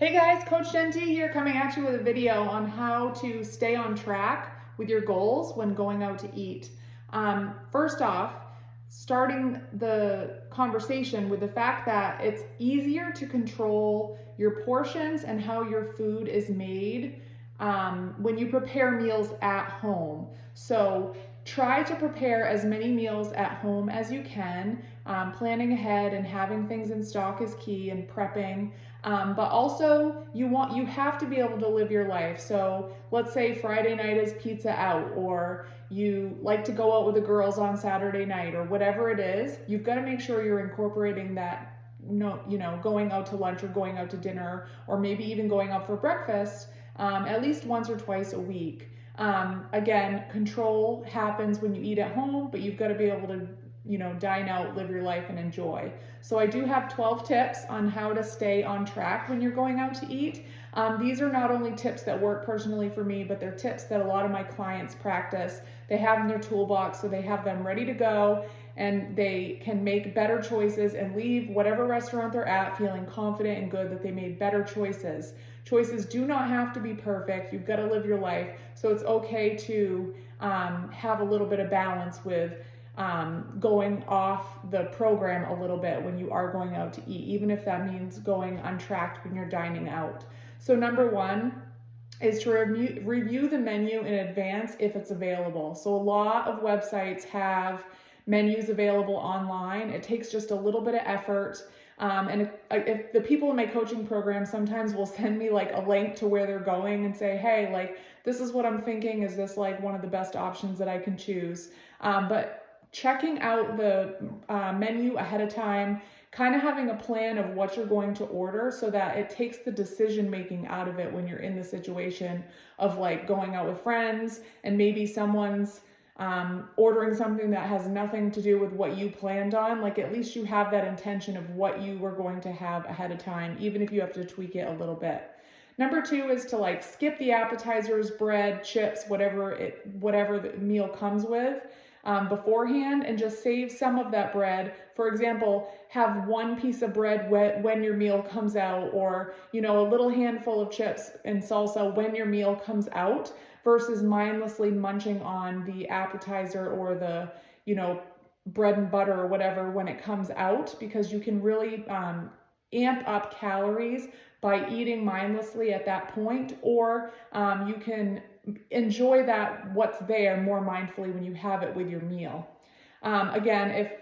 Hey guys, Coach Genty here coming at you with a video on how to stay on track with your goals when going out to eat. First off, starting the conversation with the fact that it's easier to control your portions and how your food is made when you prepare meals at home. So try to prepare as many meals at home as you can. Planning ahead and having things in stock is key, and prepping. But also you have to be able to live your life. So let's say Friday night is pizza out, or you like to go out with the girls on Saturday night, or whatever it is. You've got to make sure you're incorporating that. No, going out to lunch or going out to dinner, or maybe even going out for breakfast at least once or twice a week. Again, control happens when you eat at home, but you've got to be able to dine out, live your life, and enjoy. So I do have 12 tips on how to stay on track when you're going out to eat. These are not only tips that work personally for me, but they're tips that a lot of my clients practice. They have in their toolbox, so they have them ready to go, and they can make better choices and leave whatever restaurant they're at feeling confident and good that they made better choices. Choices do not have to be perfect. You've got to live your life. So it's okay to have a little bit of balance with going off the program a little bit when you are going out to eat, even if that means going untracked when you're dining out. So number one is to review the menu in advance if it's available. So a lot of websites have menus available online. It takes just a little bit of effort. And if the people in my coaching program sometimes will send me like a link to where they're going and say, hey, like, this is what I'm thinking. Is this like one of the best options that I can choose? But checking out the menu ahead of time, kind of having a plan of what you're going to order so that it takes the decision making out of it when you're in the situation of like going out with friends and maybe someone's ordering something that has nothing to do with what you planned on. Like, at least you have that intention of what you were going to have ahead of time, even if you have to tweak it a little bit. Number two is to like skip the appetizers, bread, chips, whatever the meal comes with beforehand, and just save some of that bread. For example, have one piece of bread when your meal comes out, or a little handful of chips and salsa when your meal comes out, versus mindlessly munching on the appetizer or the bread and butter or whatever when it comes out, because you can really amp up calories by eating mindlessly at that point, or you can enjoy what's there more mindfully when you have it with your meal. Again, if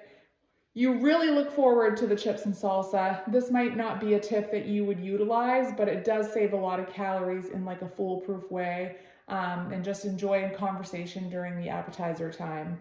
you really look forward to the chips and salsa, this might not be a tip that you would utilize, but it does save a lot of calories in like a foolproof way, and just enjoy in conversation during the appetizer time.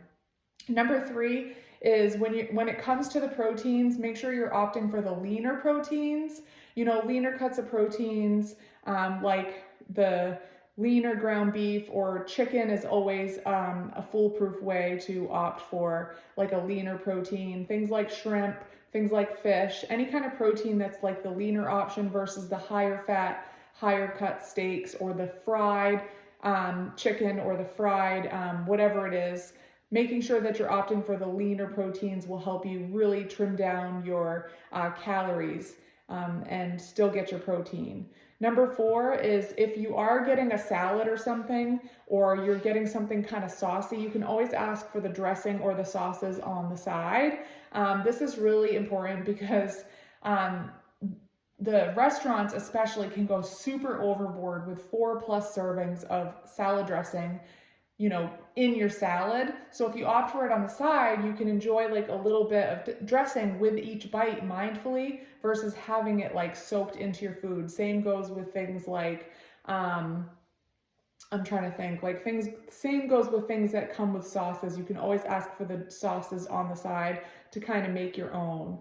Number three is when it comes to the proteins, make sure you're opting for the leaner proteins. Leaner cuts of proteins, like the leaner ground beef or chicken is always a foolproof way to opt for like a leaner protein. Things like shrimp, things like fish, any kind of protein that's like the leaner option versus the higher fat, higher cut steaks, or the fried chicken, or the fried whatever it is. Making sure that you're opting for the leaner proteins will help you really trim down your calories and still get your protein. Number four is, if you are getting a salad or something, or you're getting something kind of saucy, you can always ask for the dressing or the sauces on the side. This is really important because the restaurants especially can go super overboard with 4+ servings of salad dressing in your salad. So if you opt for it on the side, you can enjoy like a little bit of dressing with each bite mindfully, versus having it like soaked into your food. Same goes with things like, I'm trying to think, same goes with things that come with sauces. You can always ask for the sauces on the side to kind of make your own.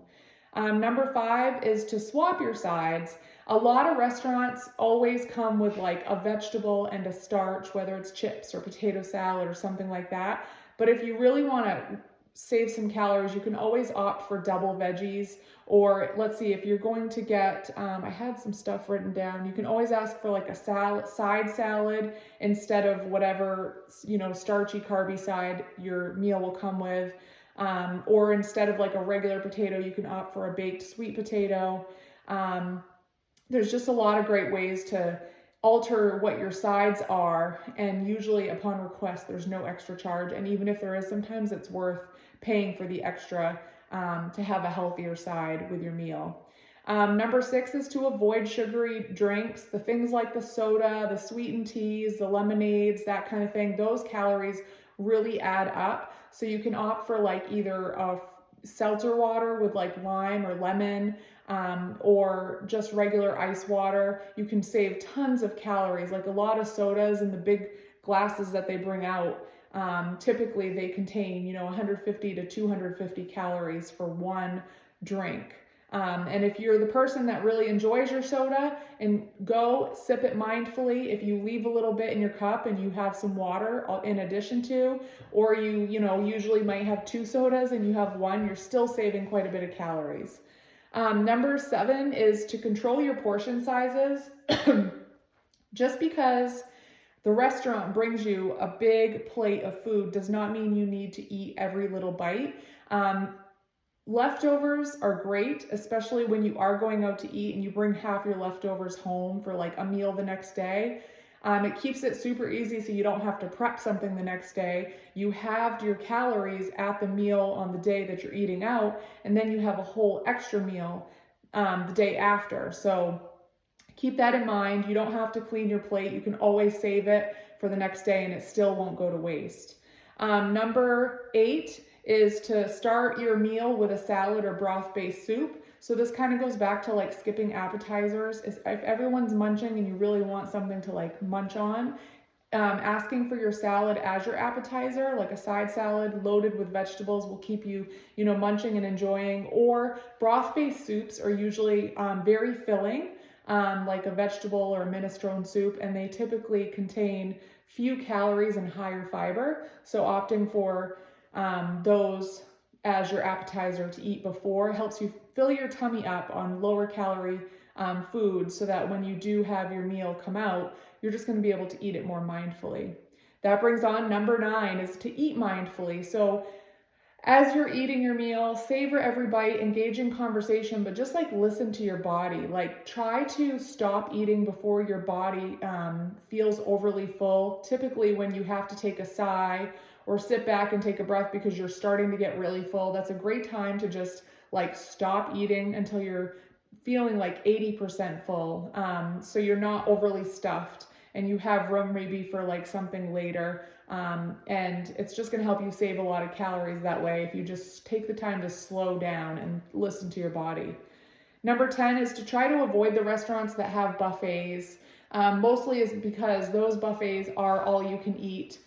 Number five is to swap your sides. A lot of restaurants always come with like a vegetable and a starch, whether it's chips or potato salad or something like that. But if you really want to save some calories, you can always opt for double veggies. Or let's see, if you're going to get, I had some stuff written down, you can always ask for like a side salad instead of whatever, starchy, carby side your meal will come with. Or instead of like a regular potato, you can opt for a baked sweet potato. There's just a lot of great ways to alter what your sides are, and usually upon request there's no extra charge, and even if there is, sometimes it's worth paying for the extra to have a healthier side with your meal. Number 6 is to avoid sugary drinks, the things like the soda, the sweetened teas, the lemonades, that kind of thing. Those calories really add up. So you can opt for like either a seltzer water with like lime or lemon, or just regular ice water. You can save tons of calories. Like a lot of sodas and the big glasses that they bring out, typically they contain, 150 to 250 calories for one drink. And if you're the person that really enjoys your soda, and go sip it mindfully, if you leave a little bit in your cup and you have some water in addition to, or usually might have 2 sodas and you have one, you're still saving quite a bit of calories. Number 7 is to control your portion sizes. Just because the restaurant brings you a big plate of food does not mean you need to eat every little bite. Leftovers are great, especially when you are going out to eat and you bring half your leftovers home for like a meal the next day. It keeps it super easy so you don't have to prep something the next day. You halved your calories at the meal on the day that you're eating out, and then you have a whole extra meal the day after. So keep that in mind. You don't have to clean your plate. You can always save it for the next day and it still won't go to waste. Number 8 is to start your meal with a salad or broth-based soup. So this kind of goes back to like skipping appetizers. If everyone's munching and you really want something to like munch on, asking for your salad as your appetizer, like a side salad loaded with vegetables, will keep you, munching and enjoying. Or broth-based soups are usually very filling, like a vegetable or a minestrone soup, and they typically contain few calories and higher fiber. So opting for those as your appetizer to eat before helps you fill your tummy up on lower calorie food, so that when you do have your meal come out, you're just going to be able to eat it more mindfully. That brings on number 9, is to eat mindfully. So as you're eating your meal, savor every bite, engage in conversation, but just like listen to your body. Like try to stop eating before your body feels overly full. Typically when you have to take a sigh or sit back and take a breath because you're starting to get really full, that's a great time to just like stop eating until you're feeling like 80% full. So you're not overly stuffed and you have room maybe for like something later. And it's just going to help you save a lot of calories that way if you just take the time to slow down and listen to your body. Number 10 is to try to avoid the restaurants that have buffets. Mostly is because those buffets are all you can eat.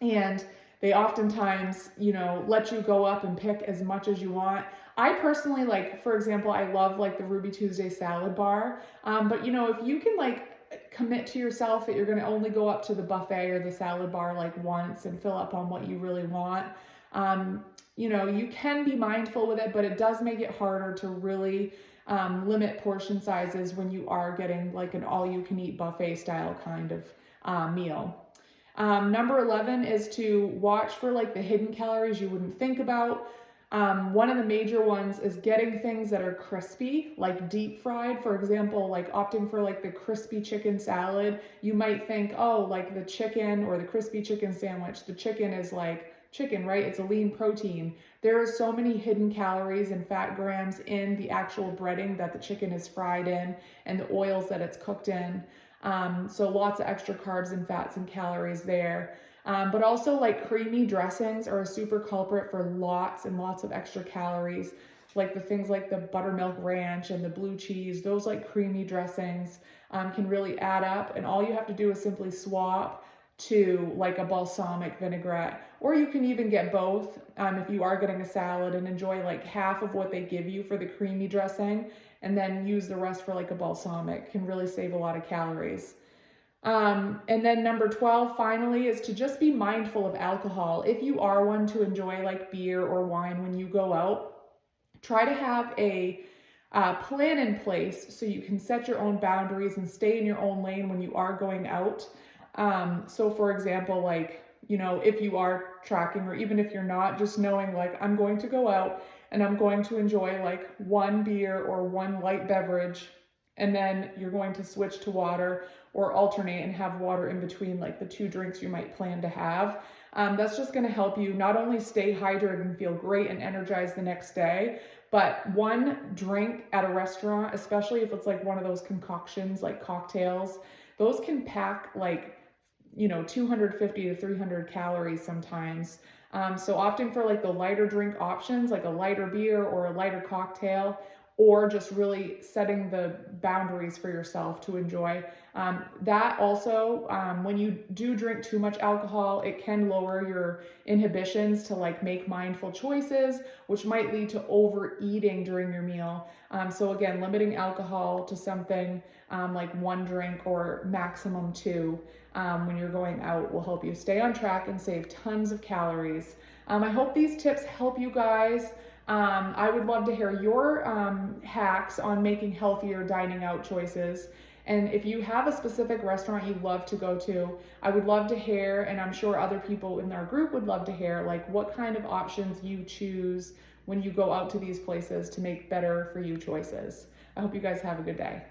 And they oftentimes, let you go up and pick as much as you want. I personally, like, for example, I love like the Ruby Tuesday salad bar. But if you can like commit to yourself that you're going to only go up to the buffet or the salad bar like once and fill up on what you really want, you can be mindful with it, but it does make it harder to really limit portion sizes when you are getting like an all-you-can-eat buffet style kind of meal. Number 11 is to watch for like the hidden calories you wouldn't think about. One of the major ones is getting things that are crispy, like deep fried. For example, like opting for like the crispy chicken salad. You might think, oh, like the chicken or the crispy chicken sandwich, the chicken is like chicken, right? It's a lean protein. There are so many hidden calories and fat grams in the actual breading that the chicken is fried in and the oils that it's cooked in. So lots of extra carbs and fats and calories there. But also like creamy dressings are a super culprit for lots and lots of extra calories. Like the things like the buttermilk ranch and the blue cheese, those like creamy dressings can really add up. And all you have to do is simply swap to like a balsamic vinaigrette, or you can even get both if you are getting a salad, and enjoy like half of what they give you for the creamy dressing and then use the rest for like a balsamic. Can really save a lot of calories. And then number 12 finally is to just be mindful of alcohol. If you are one to enjoy like beer or wine when you go out, try to have a plan in place so you can set your own boundaries and stay in your own lane when you are going out. So for example, like, if you are tracking, or even if you're not, just knowing like I'm going to go out and I'm going to enjoy like one beer or one light beverage, and then you're going to switch to water or alternate and have water in between like the two drinks you might plan to have. That's just going to help you not only stay hydrated and feel great and energized the next day, but one drink at a restaurant, especially if it's like one of those concoctions like cocktails, those can pack like 250 to 300 calories sometimes. So opting for like the lighter drink options, like a lighter beer or a lighter cocktail, or just really setting the boundaries for yourself to enjoy. That also, when you do drink too much alcohol, it can lower your inhibitions to like make mindful choices, which might lead to overeating during your meal. So again, limiting alcohol to something like one drink or maximum two when you're going out will help you stay on track and save tons of calories. I hope these tips help you guys. I would love to hear your hacks on making healthier dining out choices. And if you have a specific restaurant you love to go to, I would love to hear, and I'm sure other people in our group would love to hear, like what kind of options you choose when you go out to these places to make better for you choices. I hope you guys have a good day.